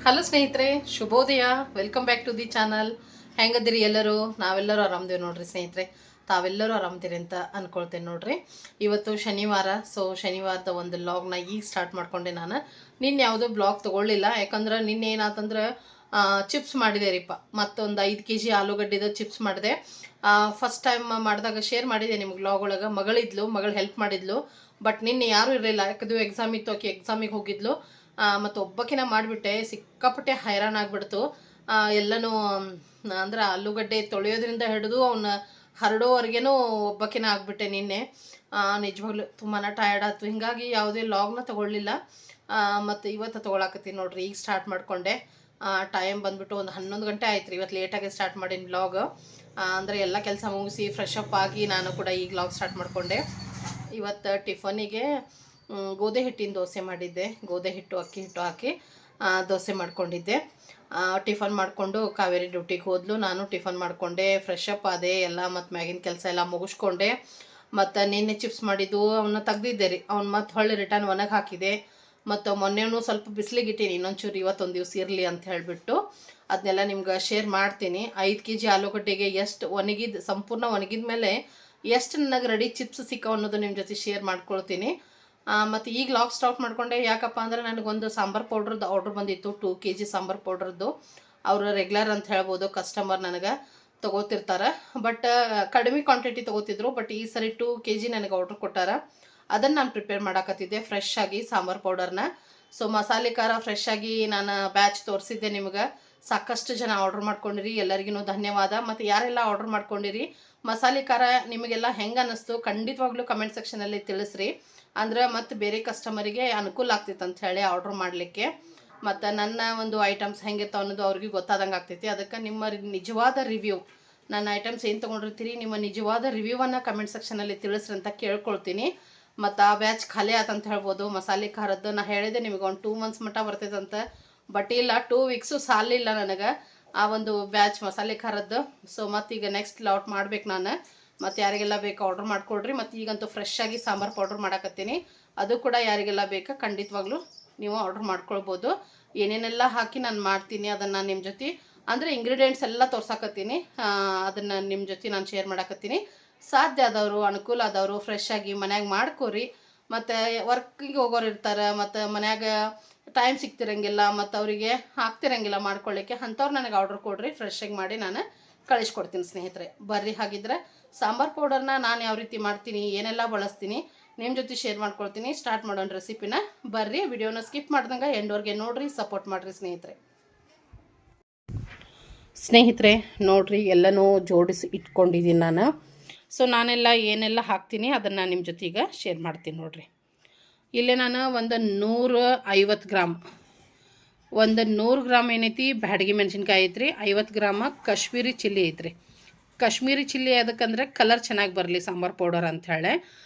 Hello ಸ್ನೇಹಿತರೆ, ಶುಭೋದಯ. Welcome back to the channel. ಹೆಂಗದಿರಿ ಎಲ್ಲರೂ? ನಾವೆಲ್ಲರೂ ಆರಾಮದೇವಿ ನೋಡ್ರಿ ಸ್ನೇಹಿತರೆ. ತಾವೆಲ್ಲರೂ ಆರಾಮದಿರಿ ಅಂತ ಅನ್ಕೊಳ್ತೇನೆ ನೋಡ್ರಿ. ಇವತ್ತು ಶನಿವಾರ. ಸೊ ಶನಿವಾರದ ಒಂದು ವ್ಲಾಗ್ನ ಈಗ ಸ್ಟಾರ್ಟ್ ಮಾಡ್ಕೊಂಡೆ. ನಾನು ನಿನ್ನೆ ಯಾವುದೋ ಬ್ಲಾಗ್ ತೊಗೊಳ್ಳಿಲ್ಲ, ಯಾಕಂದ್ರೆ ನಿನ್ನೆ ಏನಾತಂದ್ರೆ ಚಿಪ್ಸ್ ಮಾಡಿದೆ ರೀಪ್ಪ. ಮತ್ತೊಂದು 5 kg ಆಲೂಗಡ್ಡೆದು ಚಿಪ್ಸ್ ಮಾಡಿದೆ. ಫಸ್ಟ್ ಟೈಮ್ ಮಾಡಿದಾಗ ಶೇರ್ ಮಾಡಿದೆ ನಿಮ್ಗೆ ವ್ಲಾಗ್ ಒಳಗೆ. ಮಗಳು ಹೆಲ್ಪ್ ಮಾಡಿದ್ಲು. ಬಟ್ ನಿನ್ನೆ ಯಾರೂ ಇರಲಿಲ್ಲ, ಯಾಕಂದ್ರೆ ಎಕ್ಸಾಮ್ ಇತ್ತು. ಆಕೆ ಎಕ್ಸಾಮಿಗೆ ಹೋಗಿದ್ಲು. ಮತ್ತು ಒಬ್ಬಕ್ಕಿನ ಮಾಡಿಬಿಟ್ಟೆ. ಸಿಕ್ಕಾಪಟ್ಟೆ ಹೈರಾಣ ಆಗ್ಬಿಡ್ತು. ಎಲ್ಲನೂ ಅಂದ್ರೆ ಆಲೂಗಡ್ಡೆ ತೊಳೆಯೋದ್ರಿಂದ ಹಿಡಿದು ಅವನ್ನ ಹರಡೋವರೆಗೇನೂ ಒಬ್ಬಕ್ಕಿನ ಆಗಿಬಿಟ್ಟೆ ನಿನ್ನೆ. ನಿಜವಾಗ್ಲೂ ತುಂಬಾ ಟಯರ್ಡ್ ಆಯ್ತು. ಹೀಗಾಗಿ ಯಾವುದೇ ಲಾಗ್ನ ತೊಗೊಳ್ಳಿಲ್ಲ. ಮತ್ತು ಇವತ್ತು ತೊಗೊಳಕತ್ತೀನಿ ನೋಡ್ರಿ. ಈಗ ಸ್ಟಾರ್ಟ್ ಮಾಡಿಕೊಂಡೆ. ಟೈಮ್ ಬಂದ್ಬಿಟ್ಟು ಒಂದು 11 ಗಂಟೆ ಆಯ್ತು ರೀ. ಇವತ್ತು ಲೇಟಾಗಿ ಸ್ಟಾರ್ಟ್ ಮಾಡೀನಿ ವ್ಲಾಗ್. ಅಂದರೆ ಎಲ್ಲ ಕೆಲಸ ಮುಗಿಸಿ ಫ್ರೆಶ್ ಅಪ್ ಆಗಿ ನಾನು ಕೂಡ ಈಗ ವ್ಲಾಗ್ ಸ್ಟಾರ್ಟ್ ಮಾಡಿಕೊಂಡೆ. ಇವತ್ತು ಟಿಫನಿಗೆ ಗೋಧಿ ಹಿಟ್ಟಿನ ದೋಸೆ ಮಾಡಿದ್ದೆ. ಗೋಧಿ ಹಿಟ್ಟು ಅಕ್ಕಿ ಹಿಟ್ಟು ಹಾಕಿ ದೋಸೆ ಮಾಡ್ಕೊಂಡಿದ್ದೆ. ಟಿಫನ್ ಮಾಡಿಕೊಂಡು ಕಾವೇರಿ ಡ್ಯೂಟಿಗೆ ಹೋದ್ಲು. ನಾನು ಟಿಫನ್ ಮಾಡಿಕೊಂಡೆ, ಫ್ರೆಶ್ ಅಪ್ ಆದೆ ಎಲ್ಲ. ಮತ್ತು ಮ್ಯಾಗಿನ ಕೆಲಸ ಎಲ್ಲ ಮುಗಿಸ್ಕೊಂಡೆ. ಮತ್ತು ನಿನ್ನೆ ಚಿಪ್ಸ್ ಮಾಡಿದ್ದು ಅವನ್ನ ತೆಗ್ದಿದ್ದೆ ರೀ. ಅವ್ನು ಮತ್ತು ಹೊಳ್ಳಿ ರಿಟರ್ನ್ ಒಣಗಿ ಹಾಕಿದೆ. ಮತ್ತು ಮೊನ್ನೆನೂ ಸ್ವಲ್ಪ ಬಿಸಿಲಿಗೆ ಇಟ್ಟೀನಿ, ಇನ್ನೊಂಚೂರು ಇವತ್ತೊಂದು ದಿವಸ ಇರಲಿ ಅಂತ ಹೇಳಿಬಿಟ್ಟು. ಅದನ್ನೆಲ್ಲ ನಿಮ್ಗೆ ಶೇರ್ ಮಾಡ್ತೀನಿ. 5 kg ಆಲೂಗಡ್ಡೆಗೆ ಎಷ್ಟು ಸಂಪೂರ್ಣ ಒಣಗಿದ ಮೇಲೆ ಎಷ್ಟು ನನಗೆ ರೆಡಿ ಚಿಪ್ಸ್ ಸಿಕ್ಕವು ಅನ್ನೋದು ನಿಮ್ಮ ಜೊತೆ ಶೇರ್ ಮಾಡ್ಕೊಳ್ತೀನಿ. ಮತ್ತು ಈಗ ಲಾಗ್ ಸ್ಟಾಪ್ ಮಾಡಿಕೊಂಡೆ. ಯಾಕಪ್ಪ ಅಂದ್ರೆ ನನಗೊಂದು ಸಾಂಬಾರು ಪೌಡ್ರದ್ದು ಆರ್ಡ್ರ್ ಬಂದಿತ್ತು, 2 kg ಸಾಂಬಾರು ಪೌಡ್ರದ್ದು. ಅವರು ರೆಗ್ಯುಲರ್ ಅಂತ ಹೇಳ್ಬೋದು, ಕಸ್ಟಮರ್ ನನಗೆ ತೊಗೋತಿರ್ತಾರೆ. ಬಟ್ ಕಡಿಮೆ ಕ್ವಾಂಟಿಟಿ ತೊಗೋತಿದ್ರು. ಬಟ್ ಈ ಸರಿ 2 kg ನನಗೆ ಆರ್ಡ್ರ್ ಕೊಟ್ಟಾರ. ಅದನ್ನು ನಾನು ಪ್ರಿಪೇರ್ ಮಾಡಾಕತ್ತಿದ್ದೆ ಫ್ರೆಶ್ ಆಗಿ ಸಾಂಬಾರು ಪೌಡರ್ನ. ಸೊ ಮಸಾಲೆ ಖಾರ ಫ್ರೆಶ್ ಆಗಿ ನಾನು ಬ್ಯಾಚ್ ತೋರಿಸಿದ್ದೆ ನಿಮ್ಗೆ. ಸಾಕಷ್ಟು ಜನ ಆರ್ಡ್ರ್ ಮಾಡ್ಕೊಂಡಿರಿ, ಎಲ್ಲರಿಗೂ ಧನ್ಯವಾದ. ಮತ್ತು ಯಾರೆಲ್ಲ ಆರ್ಡ್ರ್ ಮಾಡ್ಕೊಂಡಿರಿ, ಮಸಾಲೆ ಖಾರ ನಿಮಗೆಲ್ಲ ಹೆಂಗೆ ಅನ್ನಿಸ್ತು ಖಂಡಿತವಾಗ್ಲೂ ಕಮೆಂಟ್ ಸೆಕ್ಷನಲ್ಲಿ ತಿಳಿಸ್ರಿ. ಅಂದ್ರೆ ಮತ್ತು ಬೇರೆ ಕಸ್ಟಮರಿಗೆ ಅನುಕೂಲ ಆಗ್ತೈತೆ ಅಂತ ಹೇಳಿ ಆರ್ಡ್ರ್ ಮಾಡಲಿಕ್ಕೆ. ಮತ್ತು ನನ್ನ ಒಂದು ಐಟಮ್ಸ್ ಹೆಂಗಿರ್ತಾವೆ ಅನ್ನೋದು ಅವ್ರಿಗೆ ಗೊತ್ತಾದಂಗೆ ಆಗ್ತೈತಿ. ಅದಕ್ಕೆ ನಿಮ್ಮ ನಿಜವಾದ ರಿವ್ಯೂ, ನನ್ನ ಐಟಮ್ಸ್ ಏನು ತೊಗೊಂಡಿರ್ತೀರಿ, ನಿಮ್ಮ ನಿಜವಾದ ರಿವ್ಯೂವನ್ನು ಕಮೆಂಟ್ ಸೆಕ್ಷನಲ್ಲಿ ತಿಳಿಸ್ರಿ ಅಂತ ಕೇಳ್ಕೊಳ್ತೀನಿ. ಮತ್ತು ಆ ಬ್ಯಾಚ್ ಖಾಲಿ ಆತಂತ ಹೇಳ್ಬೋದು. ಮಸಾಲೆ ಖಾರದ್ದು ನಾ ಹೇಳಿದೆ ನಿಮಗೆ, ಒಂದು 2 months ಮಟ್ಟ ಬರ್ತೈತಂತ. ಬಟ್ ಇಲ್ಲ, 2 weeks ಸಾಲಿಲ್ಲ ನನಗೆ ಆ ಒಂದು ಬ್ಯಾಚ್ ಮಸಾಲೆ ಖಾರದ್ದು. ಸೊ ಮತ್ತೀಗ ನೆಕ್ಸ್ಟ್ ಲಾಟ್ ಮಾಡ್ಬೇಕು ನಾನು. ಮತ್ತು ಯಾರಿಗೆಲ್ಲ ಬೇಕು ಆರ್ಡ್ರ್ ಮಾಡ್ಕೊಡ್ರಿ. ಮತ್ತು ಈಗಂತೂ ಫ್ರೆಶ್ ಆಗಿ ಸಾಂಬಾರು ಪೌಡ್ರ್ ಮಾಡಾಕತ್ತೀನಿ. ಅದು ಕೂಡ ಯಾರಿಗೆಲ್ಲ ಬೇಕಾ ಖಂಡಿತವಾಗ್ಲೂ ನೀವು ಆರ್ಡ್ರ್ ಮಾಡ್ಕೊಳ್ಬೋದು. ಏನೇನೆಲ್ಲ ಹಾಕಿ ನಾನು ಮಾಡ್ತೀನಿ ಅದನ್ನು ನಿಮ್ಮ ಜೊತೆ, ಅಂದರೆ ಇಂಗ್ರೀಡಿಯೆಂಟ್ಸ್ ಎಲ್ಲ ತೋರ್ಸಾಕತ್ತೀನಿ. ಅದನ್ನು ನಿಮ್ಮ ಜೊತೆ ನಾನು ಶೇರ್ ಮಾಡಾಕತ್ತೀನಿ. ಸಾಧ್ಯ ಆದವರು, ಅನುಕೂಲ ಆದವರು ಫ್ರೆಶ್ ಆಗಿ ಮನ್ಯಾಗ ಮಾಡ್ಕೊರಿ. ಮತ್ತು ವರ್ಕಿಗೆ ಹೋಗೋರು ಇರ್ತಾರೆ, ಮತ್ತು ಮನ್ಯಾಗ ಟೈಮ್ ಸಿಗ್ತಿರಂಗಿಲ್ಲ, ಮತ್ತು ಅವರಿಗೆ ಆಗ್ತಿರಂಗಿಲ್ಲ ಮಾಡ್ಕೊಳ್ಳಿಕ್ಕೆ. ಅಂಥವ್ರು ನನಗೆ ಆರ್ಡ್ರ್ ಕೊಡ್ರಿ, ಫ್ರೆಶಾಗಿ ಮಾಡಿ ನಾನು ಕಳಿಸ್ಕೊಡ್ತೀನಿ ಸ್ನೇಹಿತರೆ. ಬರ್ರಿ, ಹಾಗಿದ್ರೆ ಸಾಂಬಾರು ಪೌಡರ್ನ ನಾನು ಯಾವ ರೀತಿ ಮಾಡ್ತೀನಿ, ಏನೆಲ್ಲ ಬಳಸ್ತೀನಿ ನಿಮ್ಮ ಜೊತೆ ಶೇರ್ ಮಾಡ್ಕೊಳ್ತೀನಿ. ಸ್ಟಾರ್ಟ್ ಮಾಡೋಣ ರೆಸಿಪಿನ. ಬರ್ರಿ, ವಿಡಿಯೋನ ಸ್ಕಿಪ್ ಮಾಡ್ದಂಗೆ ಎಂಡ್ವರೆಗೆ ನೋಡ್ರಿ, ಸಪೋರ್ಟ್ ಮಾಡಿರಿ ಸ್ನೇಹಿತರೆ. ನೋಡ್ರಿ, ಎಲ್ಲನೂ ಜೋಡಿಸಿ ಇಟ್ಕೊಂಡಿದ್ದೀನಿ ನಾನು. ಸೊ ನಾನೆಲ್ಲ ಏನೆಲ್ಲ ಹಾಕ್ತೀನಿ ಅದನ್ನು ನಿಮ್ಮ ಜೊತೆ ಈಗ ಶೇರ್ ಮಾಡ್ತೀನಿ ನೋಡ್ರಿ. ಇಲ್ಲೇ ನಾನು ಒಂದು 150 ಗ್ರಾಮ್, ಒಂದು 100 ಗ್ರಾಮ್ ಏನೈತಿ ಬ್ಯಾಡಗಿ ಮೆಣಸಿನ್ಕಾಯಿ ಐತ್ರಿ. 50 ಗ್ರಾಮ ಕಾಶ್ಮೀರಿ ಚಿಲ್ಲಿ ಐತ್ರಿ. ಕಾಶ್ಮೀರಿ ಚಿಲ್ಲಿ ಅದಕ್ಕಂದ್ರೆ ಕಲರ್ ಚೆನ್ನಾಗಿ ಬರಲಿ ಸಾಂಬಾರು ಪೌಡರ್ ಅಂಥೇಳಿ.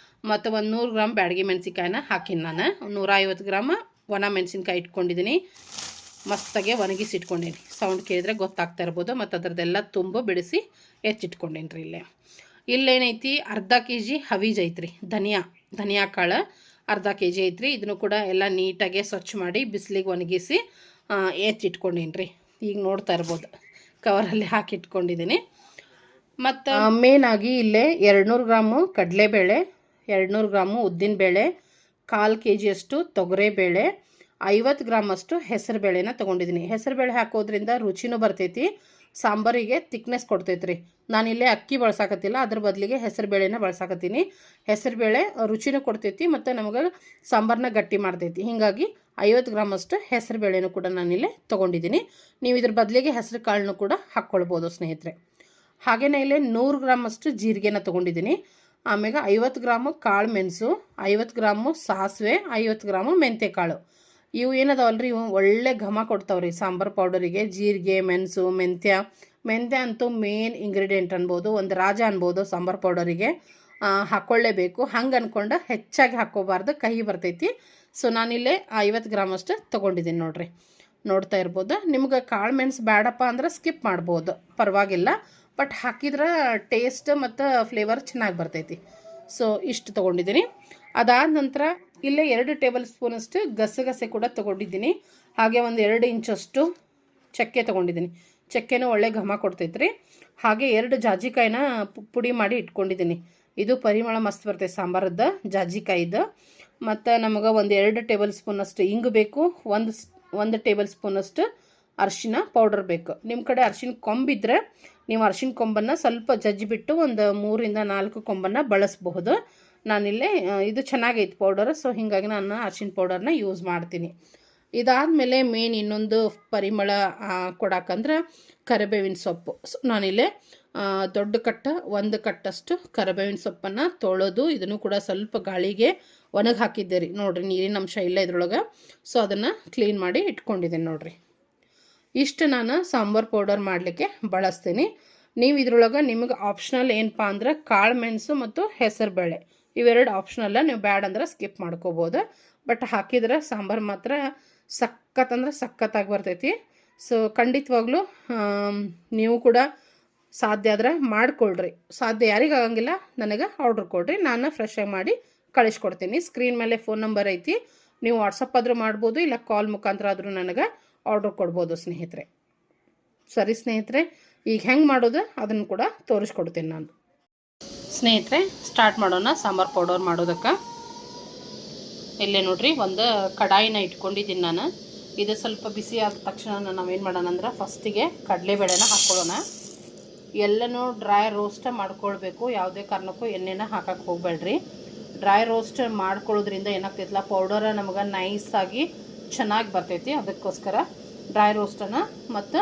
ಮತ್ತು ಒಂದು 100 ಗ್ರಾಮ್ ಬ್ಯಾಡಗಿ ಮೆಣಸಿನ್ಕಾಯಿನ ಹಾಕಿನಿ ನಾನು. 150 ಗ್ರಾಮ ಒಣ ಮೆಣಸಿನ್ಕಾಯಿ ಇಟ್ಕೊಂಡಿದ್ದೀನಿ. ಮಸ್ತಾಗೆ ಒಣಗಿಸಿ ಇಟ್ಕೊಂಡೀನಿ. ಸೌಂಡ್ ಕೇಳಿದ್ರೆ ಗೊತ್ತಾಗ್ತಾ ಇರ್ಬೋದು. ಮತ್ತು ಅದರದ್ದೆಲ್ಲ ತುಂಬ ಬಿಡಿಸಿ ಎತ್ತಿಟ್ಕೊಂಡೀನಿ ರೀ. ಇಲ್ಲೇನೈತಿ ಅರ್ಧ kg ಹವೀಜ್ ಐತ್ರಿ. ಧನಿಯಾ ಕಾಳು ಅರ್ಧ kg ಐತ್ರಿ. ಇದನ್ನು ಕೂಡ ಎಲ್ಲ ನೀಟಾಗೆ ಸ್ವಚ್ಛ ಮಾಡಿ ಬಿಸಿಲಿಗೆ ಒಣಗಿಸಿ ಎತ್ತಿಟ್ಕೊಂಡೀನಿ ರೀ. ಈಗ ನೋಡ್ತಾ ಇರ್ಬೋದು, ಕವರಲ್ಲಿ ಹಾಕಿಟ್ಕೊಂಡಿದ್ದೀನಿ. ಮತ್ತು ಮೇನಾಗಿ ಇಲ್ಲೇ 200 ಗ್ರಾಮು ಕಡಲೆಬೇಳೆ, 200 ಗ್ರಾಮು ಉದ್ದಿನಬೇಳೆ, 1/4 kg ಅಷ್ಟು ತೊಗರೆಬೇಳೆ, 50 ಗ್ರಾಮ್ ಅಷ್ಟು ಹೆಸರು ಬೇಳೆನ ತೊಗೊಂಡಿದ್ದೀನಿ. ಹೆಸರು ಬೇಳೆ ಹಾಕೋದ್ರಿಂದ ರುಚಿನೂ ಬರ್ತೈತಿ, ಸಾಂಬಾರಿಗೆ ತಿಕ್ನೆಸ್ ಕೊಡ್ತೈತೆ ರೀ. ನಾನಿಲ್ಲೇ ಅಕ್ಕಿ ಬಳಸಾಕತ್ತಿಲ್ಲ, ಅದ್ರ ಬದಲಿಗೆ ಹೆಸರು ಬೇಳೆನ ಬಳಸಾಕತ್ತೀನಿ. ಹೆಸರು ಬೇಳೆ ರುಚಿನೂ ಕೊಡ್ತೈತಿ ಮತ್ತು ನಮಗೆ ಸಾಂಬಾರನ್ನ ಗಟ್ಟಿ ಮಾಡ್ತೈತಿ. ಹೀಗಾಗಿ 50 ಗ್ರಾಮ್ ಅಷ್ಟು ಹೆಸರು ಬೇಳೆನೂ ಕೂಡ ನಾನಿಲ್ಲೇ ತೊಗೊಂಡಿದ್ದೀನಿ. ನೀವು ಇದ್ರ ಬದಲಿಗೆ ಹೆಸರು ಕಾಳನ್ನು ಕೂಡ ಹಾಕ್ಕೊಳ್ಬೋದು ಸ್ನೇಹಿತರೆ. ಹಾಗೆಯೇ ಇಲ್ಲೇ 100 ಗ್ರಾಮ್ ಅಷ್ಟು ಜೀರಿಗೆನ ತೊಗೊಂಡಿದ್ದೀನಿ. ಆಮೇಲೆ 50 ಗ್ರಾಮು ಕಾಳು ಮೆಣಸು, 50 ಗ್ರಾಮು ಸಾಸಿವೆ, 50 ಗ್ರಾಮು ಮೆಂತ್ಯ ಕಾಳು. ಇವು ಏನದಾವಲ್ರಿ, ಇವು ಒಳ್ಳೆ ಘಮ ಕೊಡ್ತಾವ್ರಿ ಸಾಂಬಾರು ಪೌಡರಿಗೆ. ಜೀರಿಗೆ, ಮೆಣಸು, ಮೆಂತ್ಯ ಅಂತೂ ಮೇನ್ ಇಂಗ್ರೀಡಿಯೆಂಟ್ ಅನ್ಬೋದು, ಒಂದು ರಾಜ ಅನ್ಬೋದು ಸಾಂಬಾರು ಪೌಡರಿಗೆ. ಹಾಕ್ಕೊಳ್ಳೇಬೇಕು. ಹಂಗೆ ಅಂದ್ಕೊಂಡು ಹೆಚ್ಚಾಗಿ ಹಾಕ್ಕೋಬಾರ್ದು, ಕಹಿ ಬರ್ತೈತಿ. ಸೊ ನಾನಿಲ್ಲೇ 50 ಗ್ರಾಮ್ ಅಷ್ಟು ತೊಗೊಂಡಿದ್ದೀನಿ ನೋಡ್ರಿ. ನೋಡ್ತಾ ಇರ್ಬೋದು. ನಿಮ್ಗೆ ಕಾಳು ಮೆಣಸು ಬೇಡಪ್ಪ ಅಂದ್ರೆ ಸ್ಕಿಪ್ ಮಾಡ್ಬೋದು, ಪರವಾಗಿಲ್ಲ. ಬಟ್ ಹಾಕಿದ್ರೆ ಟೇಸ್ಟ್ ಮತ್ತು ಫ್ಲೇವರ್ ಚೆನ್ನಾಗಿ ಬರ್ತೈತಿ. ಸೊ ಇಷ್ಟು ತೊಗೊಂಡಿದ್ದೀನಿ. ಅದಾದ ನಂತರ ಇಲ್ಲೇ 2 ಟೇಬಲ್ ಸ್ಪೂನಷ್ಟು ಗಸಗಸೆ ಕೂಡ ತೊಗೊಂಡಿದ್ದೀನಿ. ಹಾಗೆ ಒಂದು 2 ಇಂಚಷ್ಟು ಚಕ್ಕೆ ತೊಗೊಂಡಿದ್ದೀನಿ. ಚಕ್ಕೆನೂ ಒಳ್ಳೆ ಘಮ ಕೊಡ್ತೈತ್ರಿ. ಹಾಗೆ 2 ಜಾಜಿಕಾಯಿನ ಪುಡಿ ಮಾಡಿ ಇಟ್ಕೊಂಡಿದ್ದೀನಿ. ಇದು ಪರಿಮಳ ಮಸ್ತ್ ಬರ್ತೈತೆ ಸಾಂಬಾರದ್ದು ಜಾಜಿಕಾಯಿದು. ಮತ್ತು ನಮಗೆ ಒಂದು 2 ಟೇಬಲ್ ಸ್ಪೂನಷ್ಟು ಇಂಗು ಬೇಕು. ಒಂದು ಟೇಬಲ್ ಸ್ಪೂನಷ್ಟು ಅರಿಶಿನ ಪೌಡರ್ ಬೇಕು. ನಿಮ್ಮ ಕಡೆ ಅರಿಶಿನ ಕೊಂಬಿದ್ರೆ ನೀವು ಅರಿಶಿನ ಕೊಂಬನ್ನು ಸ್ವಲ್ಪ ಜಜ್ಜಿಬಿಟ್ಟು ಒಂದು 3 ಇಂದ 4 ಕೊಂಬನ್ನು ಬಳಸಬಹುದು. ನಾನಿಲ್ಲೇ ಇದು ಚೆನ್ನಾಗೈತೆ ಪೌಡರ್, ಸೊ ಹೀಗಾಗಿ ನಾನು ಅರಿಶಿನ ಪೌಡರ್ನ ಯೂಸ್ ಮಾಡ್ತೀನಿ. ಇದಾದಮೇಲೆ ಮೇನ್ ಇನ್ನೊಂದು ಪರಿಮಳ ಕೊಡೋಕ್ಕಂದ್ರೆ ಕರಿಬೇವಿನ ಸೊಪ್ಪು. ಸೊ ನಾನಿಲ್ಲೇ ದೊಡ್ಡ ಒಂದು ಕಟ್ಟಷ್ಟು ಕರಿಬೇವಿನ ಸೊಪ್ಪನ್ನು ತೊಳೆದು ಇದನ್ನು ಕೂಡ ಸ್ವಲ್ಪ ಗಾಳಿಗೆ ಒಣಗಿ ಹಾಕಿದ್ದೆ ರೀ. ನೋಡಿರಿ, ನೀರಿನ ಅಂಶ ಇಲ್ಲ ಇದ್ರೊಳಗೆ. ಸೊ ಅದನ್ನು ಕ್ಲೀನ್ ಮಾಡಿ ಇಟ್ಕೊಂಡಿದ್ದೇನೆ ನೋಡಿರಿ. ಇಷ್ಟು ನಾನು ಸಾಂಬಾರು ಪೌಡರ್ ಮಾಡಲಿಕ್ಕೆ ಬಳಸ್ತೀನಿ. ನೀವು ಇದ್ರೊಳಗೆ ನಿಮಗೆ ಆಪ್ಷನಲ್ ಏನಪ್ಪ ಅಂದ್ರೆ ಕಾಳು ಮೆಣಸು ಮತ್ತು ಹೆಸರು ಬೇಳೆ ಇವೆರಡು ಆಪ್ಷನಲ್ಲ. ನೀವು ಬ್ಯಾಡ್ ಅಂದ್ರೆ ಸ್ಕಿಪ್ ಮಾಡ್ಕೋಬೋದು. ಬಟ್ ಹಾಕಿದ್ರೆ ಸಾಂಬಾರು ಮಾತ್ರ ಸಖತ್ತಾಗಿ ಬರ್ತೈತಿ. ಸೊ ಖಂಡಿತವಾಗ್ಲೂ ನೀವು ಕೂಡ ಸಾಧ್ಯ ಆದ್ರೆ ಮಾಡಿಕೊಳ್ರಿ. ಸಾಧ್ಯ ಯಾರಿಗಾಗಂಗಿಲ್ಲ ನನಗೆ ಆರ್ಡ್ರ್ ಕೊಡ್ರಿ, ನಾನು ಫ್ರೆಶಾಗಿ ಮಾಡಿ ಕಳಿಸ್ಕೊಡ್ತೀನಿ. ಸ್ಕ್ರೀನ್ ಮೇಲೆ ಫೋನ್ ನಂಬರ್ ಐತಿ, ನೀವು ವಾಟ್ಸಪ್ ಆದರೂ ಮಾಡ್ಬೋದು, ಇಲ್ಲ ಕಾಲ್ ಮುಖಾಂತರ ಆದರೂ ನನಗೆ ಆರ್ಡ್ರ್ ಕೊಡ್ಬೋದು ಸ್ನೇಹಿತರೆ. ಸರಿ ಸ್ನೇಹಿತರೆ, ಈಗ ಹೆಂಗೆ ಮಾಡೋದು ಅದನ್ನು ಕೂಡ ತೋರಿಸ್ಕೊಡ್ತೀನಿ ನಾನು. ಸ್ನೇಹಿತರೆ, ಸ್ಟಾರ್ಟ್ ಮಾಡೋಣ ಸಾಂಬಾರು ಪೌಡರ್ ಮಾಡೋದಕ್ಕೆ. ಇಲ್ಲೇ ನೋಡ್ರಿ, ಒಂದು ಕಡಾಯಿನ ಇಟ್ಕೊಂಡಿದ್ದೀನಿ ನಾನು. ಇದು ಸ್ವಲ್ಪ ಬಿಸಿ ಆದ ತಕ್ಷಣ ನಾವೇನು ಮಾಡೋಣ ಅಂದ್ರೆ ಫಸ್ಟಿಗೆ ಕಡಲೆಬೇಳೆನ ಹಾಕ್ಕೊಳ್ಳೋಣ. ಎಲ್ಲನೂ ಡ್ರೈ ರೋಸ್ಟ್ ಮಾಡ್ಕೊಳ್ಬೇಕು. ಯಾವುದೇ ಕಾರಣಕ್ಕೂ ಎಣ್ಣೆನ ಹಾಕಕ್ಕೆ ಹೋಗಬೇಡ್ರಿ. ಡ್ರೈ ರೋಸ್ಟ್ ಮಾಡ್ಕೊಳ್ಳೋದ್ರಿಂದ ಏನಾಗ್ತೈತಿಲ್ಲ, ಪೌಡರ ನಮಗೆ ನೈಸಾಗಿ ಚೆನ್ನಾಗಿ ಬರ್ತೈತಿ. ಅದಕ್ಕೋಸ್ಕರ ಡ್ರೈ ರೋಸ್ಟನ್ನು ಮತ್ತು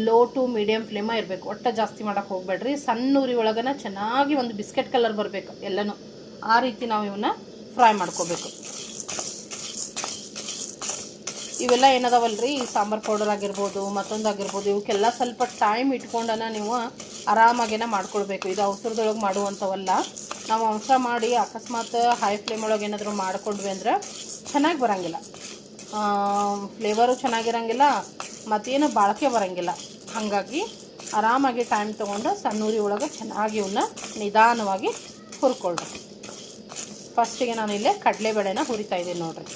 ಲೋ ಟು ಮೀಡಿಯಮ್ ಫ್ಲೇಮ ಇರಬೇಕು. ಒಟ್ಟು ಜಾಸ್ತಿ ಮಾಡೋಕ್ಕೆ ಹೋಗಬೇಡ್ರಿ. ಸಣ್ಣ ಉರಿ ಒಳಗನ ಚೆನ್ನಾಗಿ ಒಂದು ಬಿಸ್ಕೆಟ್ ಕಲರ್ ಬರಬೇಕು ಎಲ್ಲನೂ. ಆ ರೀತಿ ನಾವು ಇವನ್ನ ಫ್ರೈ ಮಾಡ್ಕೋಬೇಕು. ಇವೆಲ್ಲ ಏನದಾವಲ್ರಿ, ಈ ಸಾಂಬಾರು ಪೌಡರ್ ಆಗಿರ್ಬೋದು ಮತ್ತೊಂದು ಆಗಿರ್ಬೋದು, ಇವಕ್ಕೆಲ್ಲ ಸ್ವಲ್ಪ ಟೈಮ್ ಇಟ್ಕೊಂಡನ ನೀವು ಆರಾಮಾಗೇನ ಮಾಡ್ಕೊಳ್ಬೇಕು. ಇದು ಅವಸರದೊಳಗೆ ಮಾಡುವಂಥವಲ್ಲ. ನಾವು ಅವಸರ ಮಾಡಿ ಅಕಸ್ಮಾತ್ ಹೈ ಫ್ಲೇಮ್ ಒಳಗೆ ಏನಾದರೂ ಮಾಡ್ಕೊಂಡ್ವಿ ಅಂದ್ರೆ ಚೆನ್ನಾಗಿ ಬರೋಂಗಿಲ್ಲ, ಫ್ಲೇವರು ಚೆನ್ನಾಗಿರೋಂಗಿಲ್ಲ, ಮತ್ತೇನು ಬಾಳಿಕೆ ಬರೋಂಗಿಲ್ಲ. ಹಾಗಾಗಿ ಆರಾಮಾಗಿ ಟೈಮ್ ತೊಗೊಂಡು ಸಣ್ಣ ಉರಿ ಒಳಗೆ ಚೆನ್ನಾಗಿ ಇವನ್ನ ನಿಧಾನವಾಗಿ ಹುರ್ಕೊಳ್ರಿ. ಫಸ್ಟಿಗೆ ನಾನು ಇಲ್ಲೇ ಕಡಲೆಬೇಳೆನ ಹುರಿತಾ ಇದ್ದೀನಿ ನೋಡಿರಿ.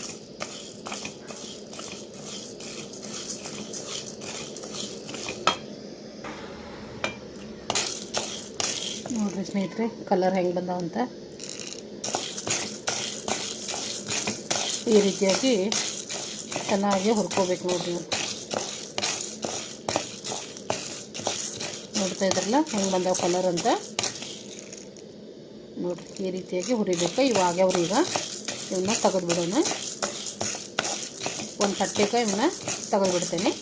ನೋಡಿರಿ ಸ್ನೇಹಿತರೆ, ಕಲರ್ ಹೆಂಗೆ ಬಂದಾವಂತ. ಈ ರೀತಿಯಾಗಿ ಚೆನ್ನಾಗಿ ಹುರ್ಕೋಬೇಕು ನೋಡಿರಿ. ನೋಡ್ತಾ ಇದ್ರಲ್ಲ ಹೆಂಗೆ ಬಂದಾವ ಕಲರ್ ಅಂತ. ನೋಡಿರಿ, ಈ ರೀತಿಯಾಗಿ ಹುರಿಬೇಕು. ಇವಾಗ ಈಗ ಇವನ್ನ ತೆಗೆದುಬಿಡೋಣ. ಒಂದು ತಟ್ಟೆಗೆ ಇವನ್ನ ತೆಗೆದುಬಿಡ್ತೇನೆ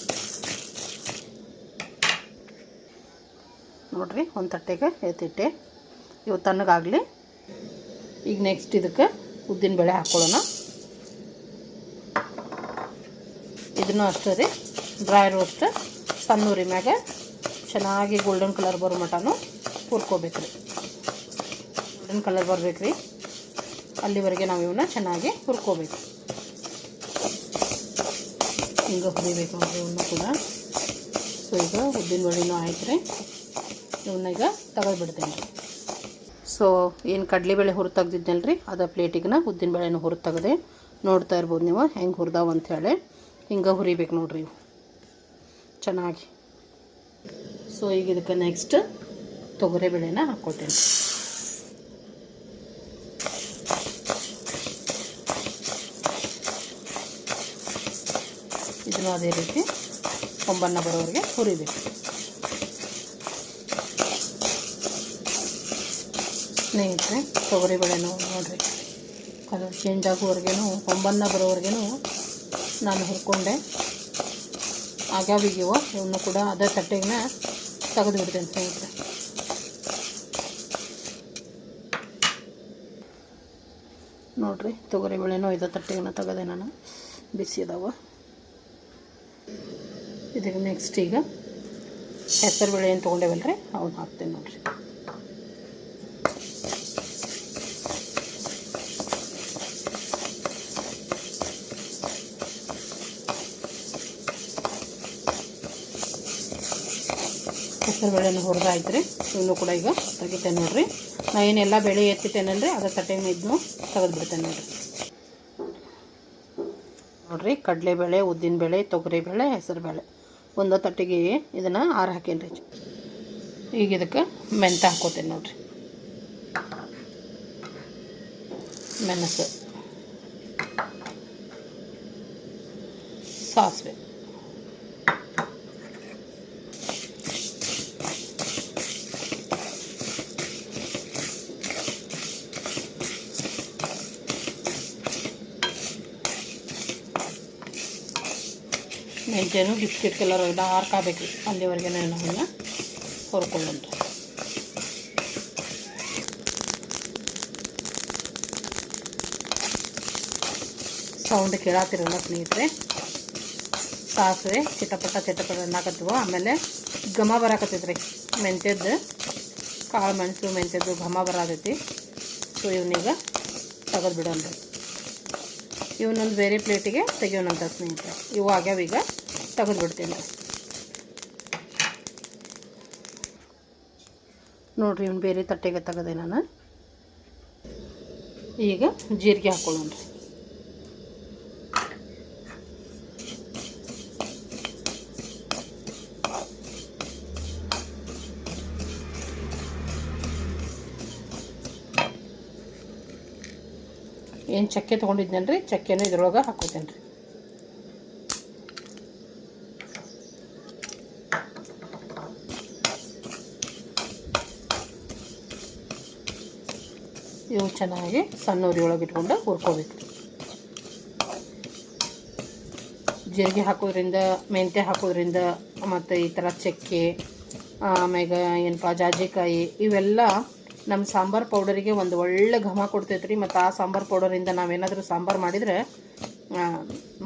ನೋಡಿರಿ. ಒಂದು ತಟ್ಟೆಗೆ ಎತ್ತಿಟ್ಟೆ, ಇವು ತಣ್ಣಗಾಗಲಿ. ಈಗ ನೆಕ್ಸ್ಟ್ ಇದಕ್ಕೆ ಉದ್ದಿನಬೇಳೆ ಹಾಕ್ಕೊಳ್ಳೋಣ. ಇದನ್ನು ಅಷ್ಟೇ ರೀ, ಡ್ರೈ ರೋಸ್ಟ್ ಸಣ್ಣ ಉರಿ ಮ್ಯಾಗ ಚೆನ್ನಾಗಿ ಗೋಲ್ಡನ್ ಕಲರ್ ಬರೋ ಮಟನೂ ಹುರ್ಕೋಬೇಕು ರೀ. ಗೋಲ್ಡನ್ ಕಲರ್ ಬರ್ಬೇಕು ರೀ, ಅಲ್ಲಿವರೆಗೆ ನಾವು ಇವನ್ನ ಚೆನ್ನಾಗಿ ಹುರ್ಕೋಬೇಕು. ಹಿಂಗೆ ಹುರಿಬೇಕು ನೋಡಿರಿ ಇವನ್ನ ಕೂಡ. ಸೊ ಈಗ ಉದ್ದಿನಬೇಳೆನೂ ಆಯ್ತು ರೀ, ಇವನ್ನ ಈಗ ತೆಗೆದುಬಿಡ್ತೇನೆ. ಸೊ ಏನು ಕಡಲೆಬೇಳೆ ಹುರಿ ತೆಗ್ದಿದ್ನಲ್ರಿ, ಅದ ಪ್ಲೇಟಿಗೆ ಉದ್ದಿನಬೇಳೆನೂ ಹುರಿ ತೆಗೆದೆ. ನೋಡ್ತಾ ಇರ್ಬೋದು ನೀವು ಹೆಂಗೆ ಹುರಿದಾವ ಅಂಥೇಳಿ. ಹಿಂಗೆ ಹುರಿಬೇಕು ನೋಡ್ರಿ ಇವು ಚೆನ್ನಾಗಿ. ಸೊ ಈಗ ಇದಕ್ಕೆ ನೆಕ್ಸ್ಟ್ ತೊಗರಿಬೇಳೆನ ಹಾಕ್ಕೊಳ್ತೇನೆ. ಇದನ್ನು ಅದೇ ರೀತಿ ಕೊಂಬನ್ನ ಬರೋವರೆಗೆ ಹುರಿಬೇಕು. ಸ್ನೇಹಿತರೆ, ತೊಗರಿಬೇಳೆನೂ ನೋಡಿರಿ ಕಲರ್ ಚೇಂಜ್ ಆಗೋವರೆಗೂ ಕೊಂಬನ್ನ ಬರೋವರೆಗೂ ನಾನು ಹುರ್ಕೊಂಡೆ. ಆಗ್ಯಾವಿಗಿವ ಇವನ್ನ ಕೂಡ ಅದೇ ತಟ್ಟೆಗೆ ತೆಗೆದು ಬಿಡ್ತೇನೆ ಸ್ನೇಹಿತರೆ. ನೋಡಿರಿ, ತೊಗರಿಬೇಳೆನೂ ಇದೇ ತಟ್ಟೆಗೆ ತೆಗೆದೆ ನಾನು, ಬಿಸಿ ಅದಾವ. ಇದಕ್ಕೆ ನೆಕ್ಸ್ಟ್ ಈಗ ಹೆಸರು ಬೇಳೆ ಏನು ತೊಗೊಂಡೇವಲ್ರಿ ಅವನ್ನ ಹಾಕ್ತೇನೆ ನೋಡಿರಿ. ಹೆಸರು ಬೇಳೆನ ಹುರಿದಾಯ್ತು ರೀ, ಇವನು ಕೂಡ ಈಗ ತೆಗಿತೇನೆ ನೋಡಿರಿ. ನಾ ಏನೆಲ್ಲ ಬೇಳೆ ಎತ್ತಿತ್ತೇನಲ್ರಿ ಅದ್ರ ತಟ್ಟೆಗೆ ಇದನ್ನು ತೆಗೆದುಬಿಡ್ತೇನೆ ನೋಡಿರಿ. ನೋಡಿರಿ, ಕಡಲೆಬೇಳೆ, ಉದ್ದಿನಬೇಳೆ, ತೊಗರಿಬೇಳೆ, ಹೆಸರುಬೇಳೆ ಒಂದು ತಟ್ಟೆಗೆ ಇದನ್ನು ಆರು ಹಾಕೇನಿ ರೀ. ಈಗ ಇದಕ್ಕೆ ಮೆಂತ್ಯ ಹಾಕೋತೀನಿ ನೋಡಿರಿ, ಮೆಣಸು, ಸಾಸಿವೆ, ಮೆಂತ್ಯನೂ ಬಿಸ್ಕಿಟ್ ಕಲರ್ ಡಾರ್ಕ್ ಆಗಬೇಕು ರೀ, ಅಲ್ಲಿವರೆಗೆ ನಾವನ್ನ ಹುರ್ಕೊಳ್ಳೋಣ್ರಿ. ಸೌಂಡ್ ಕೇಳಾತಿರಲ್ಲ ಸ್ನೇಹಿತರೆ, ಸಾಸಿವೆ ಚಿಟಪಟ ಅನ್ನಕತ್ವ. ಆಮೇಲೆ ಘಮ ಬರಾಕತ್ತೈತ್ರಿ, ಮೆಂತ್ಯದ್ದು ಕಾಳು ಮೆಣಸು ಮೆಂತ್ಯದ್ದು ಘಮ ಬರತೈತಿ. ಸೊ ಇವನೀಗ ತೆಗೆದು ಬಿಡೋಣ್ರಿ. ಇವನ್ನೊಂದು ಬೇರೆ ಪ್ಲೇಟಿಗೆ ತೆಗಿಯೋಣಂತ ಸ್ನೇಹಿತರೆ. ಇವು ಆಗ್ಯಾವೀಗ ತೆಗೆದು ಬಿಡ್ತೀನಿ ನೋಡಿರಿ. ಇವ್ನು ಬೇರೆ ತಟ್ಟೆಗೆ ತೆಗೆದೆ ನಾನು. ಈಗ ಜೀರಿಗೆ ಹಾಕ್ಕೊಳ್ಳೋಣ್ರಿ. ಏನು ಚಕ್ಕೆ ತೊಗೊಂಡಿದ್ದೇನೆ ರೀ, ಚಕ್ಕೆನೂ ಇದ್ರೊಳಗೆ ಹಾಕೋತೇನೆ ರೀ. ಇವು ಚೆನ್ನಾಗಿ ಸಣ್ಣ ಉರಿ ಒಳಗೆ ಇಟ್ಕೊಂಡು ಹುರ್ಕೋಬೇಕು ರೀ. ಜೀರಿಗೆ ಹಾಕೋದ್ರಿಂದ, ಮೆಂತ್ಯ ಹಾಕೋದ್ರಿಂದ, ಮತ್ತು ಈ ಥರ ಚಕ್ಕೆ, ಆಮ್ಯಾಗ ಏನಪ್ಪ ಜಾಜಿಕಾಯಿ, ಇವೆಲ್ಲ ನಮ್ಮ ಸಾಂಬಾರು ಪೌಡರಿಗೆ ಒಂದು ಒಳ್ಳೆ ಘಮ ಕೊಡ್ತೈತೆ ರೀ. ಮತ್ತು ಆ ಸಾಂಬಾರು ಪೌಡರಿಂದ ನಾವೇನಾದರೂ ಸಾಂಬಾರು ಮಾಡಿದರೆ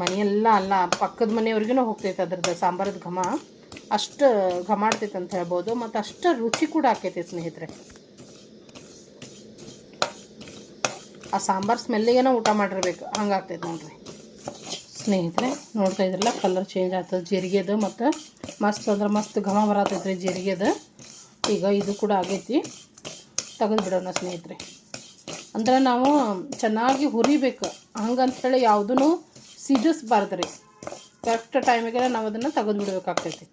ಮನೆಯೆಲ್ಲ ಅಲ್ಲ ಪಕ್ಕದ ಮನೆಯವ್ರಿಗೂ ಹೋಗ್ತೈತೆ ಅದ್ರದ್ದು ಸಾಂಬಾರದ ಘಮ. ಅಷ್ಟು ಘಮ ಆಡ್ತೈತೆ ಅಂತ ಹೇಳ್ಬೋದು. ಮತ್ತು ಅಷ್ಟು ರುಚಿ ಕೂಡ ಆಕೈತೆ ಸ್ನೇಹಿತರೆ. ಆ ಸಾಂಬಾರು ಸ್ಮೆಲ್ಲಿಗೆ ಊಟ ಮಾಡಿರ್ಬೇಕು, ಹಂಗಾಗ್ತೈತೆ ನೋಡಿರಿ ಸ್ನೇಹಿತರೆ. ನೋಡ್ತಾ ಇದ್ರಲ್ಲ ಕಲರ್ ಚೇಂಜ್ ಆಗ್ತದೆ ಜೀರಿಗೆದು, ಮತ್ತು ಮಸ್ತ್ ಅಂದ್ರೆ ಮಸ್ತ್ ಘಮ ಬರತೈತೆ ರೀ ಜೀರಿಗೆದು. ಈಗ ಇದು ಕೂಡ ಆಗೈತಿ, ತೆಗೆದು ಬಿಡೋಣ ಸ್ನೇಹಿತರೆ. ಅಂದ್ರೆ ನಾವು ಚೆನ್ನಾಗಿ ಹುರಿಬೇಕು, ಹಂಗಂತೇಳಿ ಯಾವುದೂ ಸಿಡಿಸ್ಬಾರ್ದು ರೀ. ಕರೆಕ್ಟ್ ಟೈಮಿಗೆ ನಾವು ಅದನ್ನು ತೆಗೆದು ಬಿಡಬೇಕಾಗ್ತೈತಿ.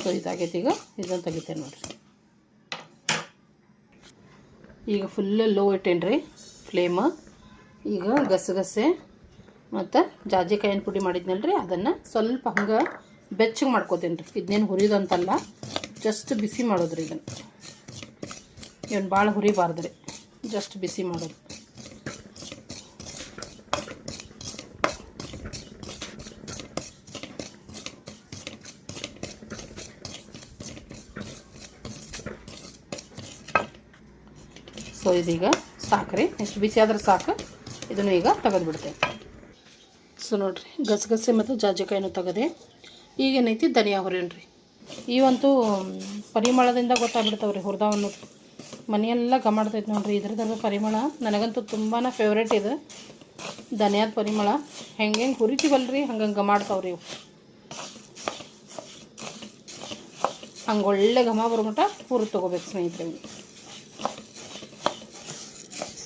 ಸೊ ಇದಾಗೈತಿ. ಈಗ ಇದನ್ನು ತೆಗಿತೇನೆ ನೋಡಿರಿ. ಈಗ ಫುಲ್ ಲೋ ಇಟ್ಟೇನಿ ರೀ ಫ್ಲೇಮ್. ಈಗ ಗಸಗಸೆ ಮತ್ತು ಜಾಜಿಕಾಯಿನ ಪುಡಿ ಮಾಡಿದ್ನಲ್ಲ ರೀ, ಅದನ್ನು ಸ್ವಲ್ಪ ಹಂಗೆ ಬೆಚ್ಚಗೆ ಮಾಡ್ಕೋತೀನಿ ರೀ. ಇದನ್ನೇನು ಹುರಿದಂತಲ್ಲ, ಜಸ್ಟ್ ಬಿಸಿ ಮಾಡೋದ್ರಿ. ಇವನು ಭಾಳ ಹುರಿಬಾರ್ದು ರೀ, ಜಸ್ಟ್ ಬಿಸಿ ಮಾಡೋದು. ಸೊ ಇದೀಗ ಸಾಕು ರೀ, ಎಷ್ಟು ಬಿಸಿ ಆದ್ರೆ ಸಾಕು. ಇದನ್ನು ಈಗ ತೆಗೆದು ಬಿಡ್ತೇನೆ. ಸೊ ನೋಡಿರಿ, ಗಸಗಸೆ ಮತ್ತು ಜಾಜಿಕಾಯಿನೂ ತೆಗೆದೆ. ಈಗೇನೈತಿ ಧನಿಯಾ ಹುರಿಯಣ್ರಿ. ಇವಂತೂ ಪರಿಮಳದಿಂದ ಗೊತ್ತಾಗ್ಬಿಡ್ತಾವ್ರಿ ಹುರಿದಾವನ್ನು. ಮನೆಯೆಲ್ಲ ಗಮಾಡ್ತೈತೆ ನೋಡಿರಿ ಇದ್ರದ್ದು ಪರಿಮಳ. ನನಗಂತೂ ತುಂಬಾ ಫೇವ್ರೇಟ್ ಇದು ಧನಿಯಾದ ಪರಿಮಳ. ಹೆಂಗೆ ಹುರಿತೀವಲ್ರಿ ಹಂಗಂಗೆ ಗಮಾಡ್ತಾವ್ರಿ ಇವು. ಹಂಗೆ ಒಳ್ಳೆ ಘಮ ಬರ್ಮಟ ಹುರಿದು ತೊಗೋಬೇಕು